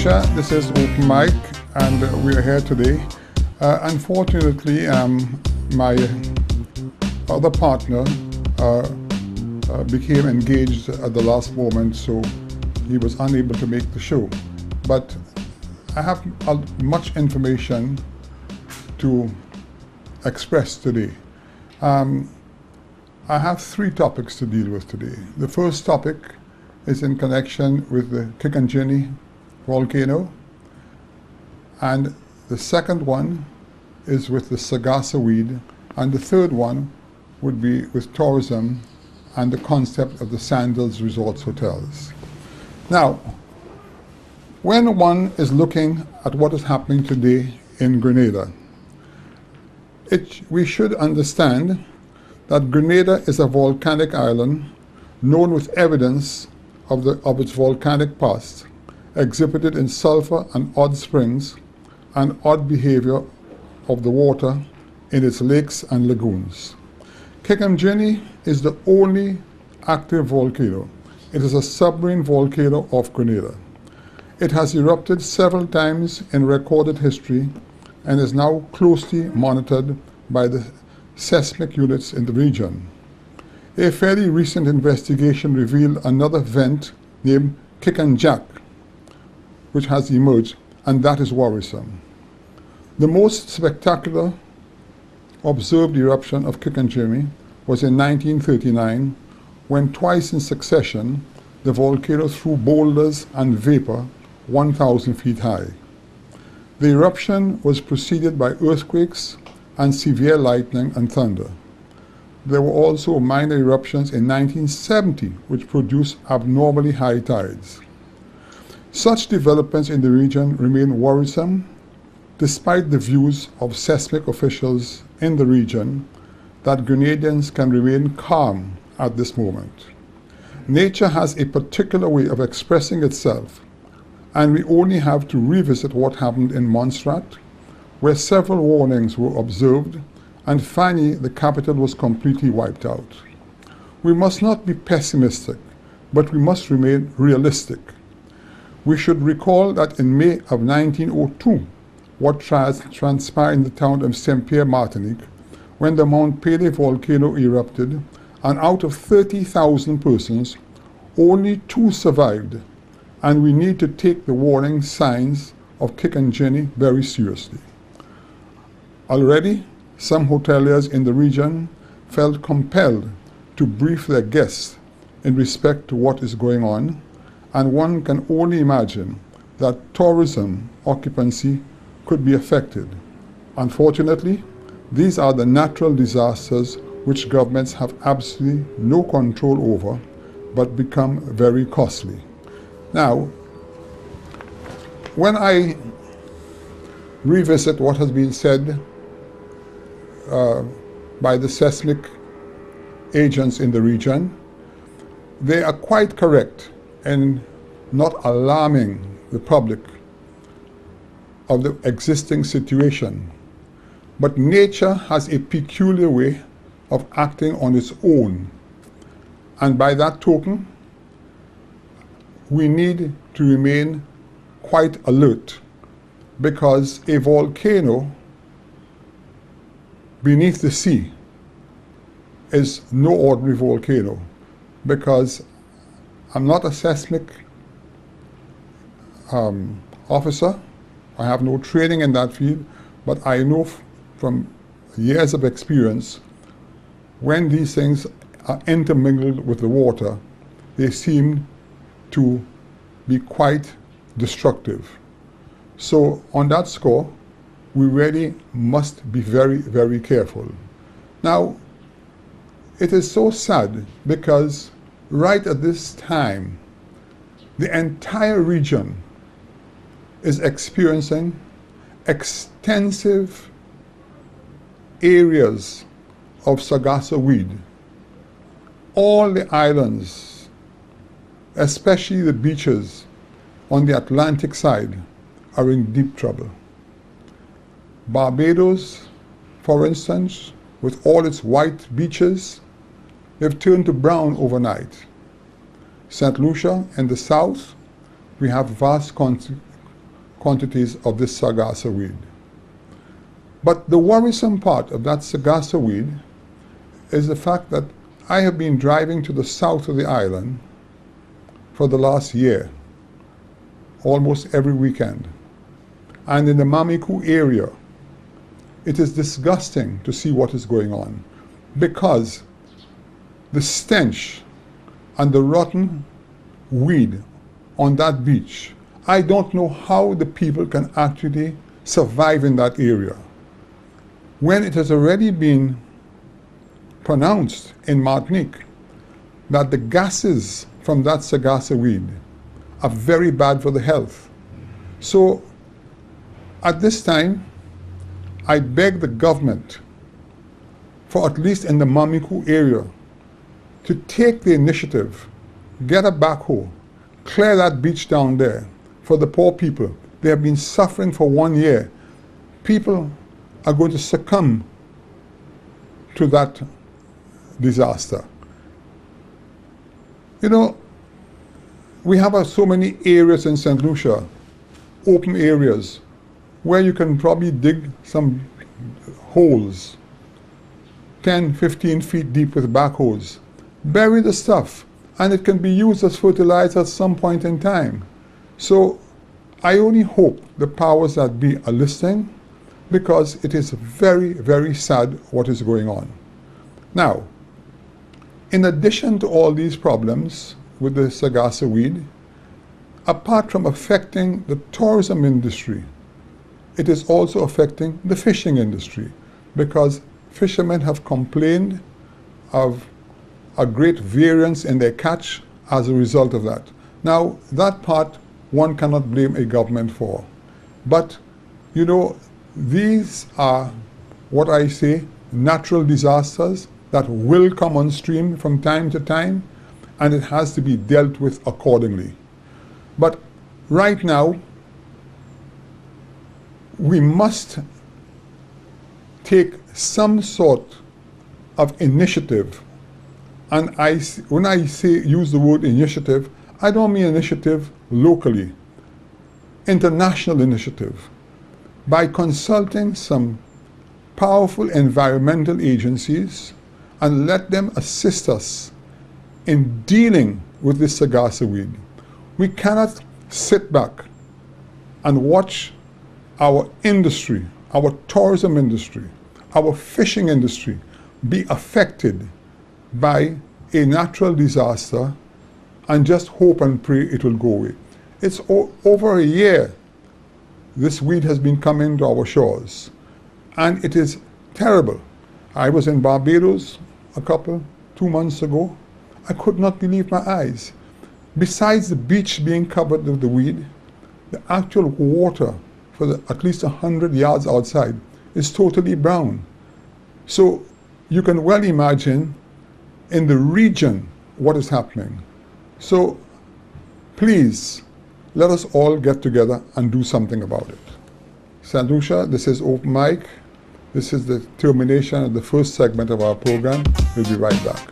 Lucia. This is Open Mic, and we are here today. Unfortunately, my other partner became engaged at the last moment, so he was unable to make the show. But I have much information to express today. I have three topics to deal with today. The first topic is in connection with the Kikanjini volcano, and the second one is with the Sargasso weed, and the third one would be with tourism and the concept of the Sandals Resorts Hotels. Now, when one is looking at what is happening today in Grenada, we should understand that Grenada is a volcanic island known with evidence of its volcanic past, exhibited in sulfur and odd springs and odd behavior of the water in its lakes and lagoons. Kikanjini is the only active volcano. It is a submarine volcano of Grenada. It has erupted several times in recorded history and is now closely monitored by the seismic units in the region. A fairly recent investigation revealed another vent named Kikanjak, which has emerged, and that is worrisome. The most spectacular observed eruption of Kikanjini was in 1939, when twice in succession the volcano threw boulders and vapor 1,000 feet high. The eruption was preceded by earthquakes and severe lightning and thunder. There were also minor eruptions in 1970, which produced abnormally high tides. Such developments in the region remain worrisome, despite the views of seismic officials in the region that Grenadians can remain calm at this moment. Nature has a particular way of expressing itself, and we only have to revisit what happened in Montserrat, where several warnings were observed, and finally the capital was completely wiped out. We must not be pessimistic, but we must remain realistic. We should recall that in May of 1902, what transpired in the town of Saint-Pierre, Martinique, when the Mount Pelée volcano erupted, and out of 30,000 persons, only 2 survived, and we need to take the warning signs of Kikanjini very seriously. Already, some hoteliers in the region felt compelled to brief their guests in respect to what is going on, and one can only imagine that tourism occupancy could be affected. Unfortunately, these are the natural disasters which governments have absolutely no control over, but become very costly. Now, when I revisit what has been said by the seismic agents in the region, they are quite correct in not alarming the public of the existing situation. But nature has a peculiar way of acting on its own. And by that token, we need to remain quite alert, because a volcano beneath the sea is no ordinary volcano, because I'm not a seismic officer. I have no training in that field, but I know from years of experience, when these things are intermingled with the water, they seem to be quite destructive. So on that score, we really must be very, very careful. Now, it is so sad because right at this time, the entire region is experiencing extensive areas of Sargasso weed. All the islands, especially the beaches on the Atlantic side, are in deep trouble. Barbados, for instance, with all its white beaches, they've turned to brown overnight. St. Lucia in the south, we have vast quantities of this Sargasso weed. But the worrisome part of that Sargasso weed is the fact that I have been driving to the south of the island for the last year, almost every weekend. And in the Mamiku area, it is disgusting to see what is going on, because the stench and the rotten weed on that beach, I don't know how the people can actually survive in that area, when it has already been pronounced in Martinique that the gases from that Sargasso weed are very bad for the health. So at this time, I beg the government, for at least in the Mamiku area, to take the initiative, get a backhoe, clear that beach down there for the poor people. They have been suffering for 1 year. People are going to succumb to that disaster. You know, we have so many areas in St. Lucia, open areas, where you can probably dig some holes 10, 15 feet deep with backhoes. Bury the stuff, and it can be used as fertilizer at some point in time. So I only hope the powers that be are listening, because it is very, very sad what is going on. Now, in addition to all these problems with the Sargasso weed, apart from affecting the tourism industry, it is also affecting the fishing industry, because fishermen have complained of a great variance in their catch as a result of that. Now, that part one cannot blame a government for. But, you know, these are what I say, natural disasters that will come on stream from time to time, and it has to be dealt with accordingly. But right now, we must take some sort of initiative. And when I use the word initiative, I don't mean initiative locally, international initiative, by consulting some powerful environmental agencies and let them assist us in dealing with this Sargasso weed. We cannot sit back and watch our industry, our tourism industry, our fishing industry be affected by a natural disaster and just hope and pray it will go away. It's over a year this weed has been coming to our shores, and it is terrible. I was in Barbados 2 months ago. I could not believe my eyes. Besides the beach being covered with the weed, the actual water for at least 100 yards outside is totally brown. So you can well imagine in the region what is happening. So please, let us all get together and do something about it. St. Lucia, this is Open Mic. This is the termination of the first segment of our program. We'll be right back.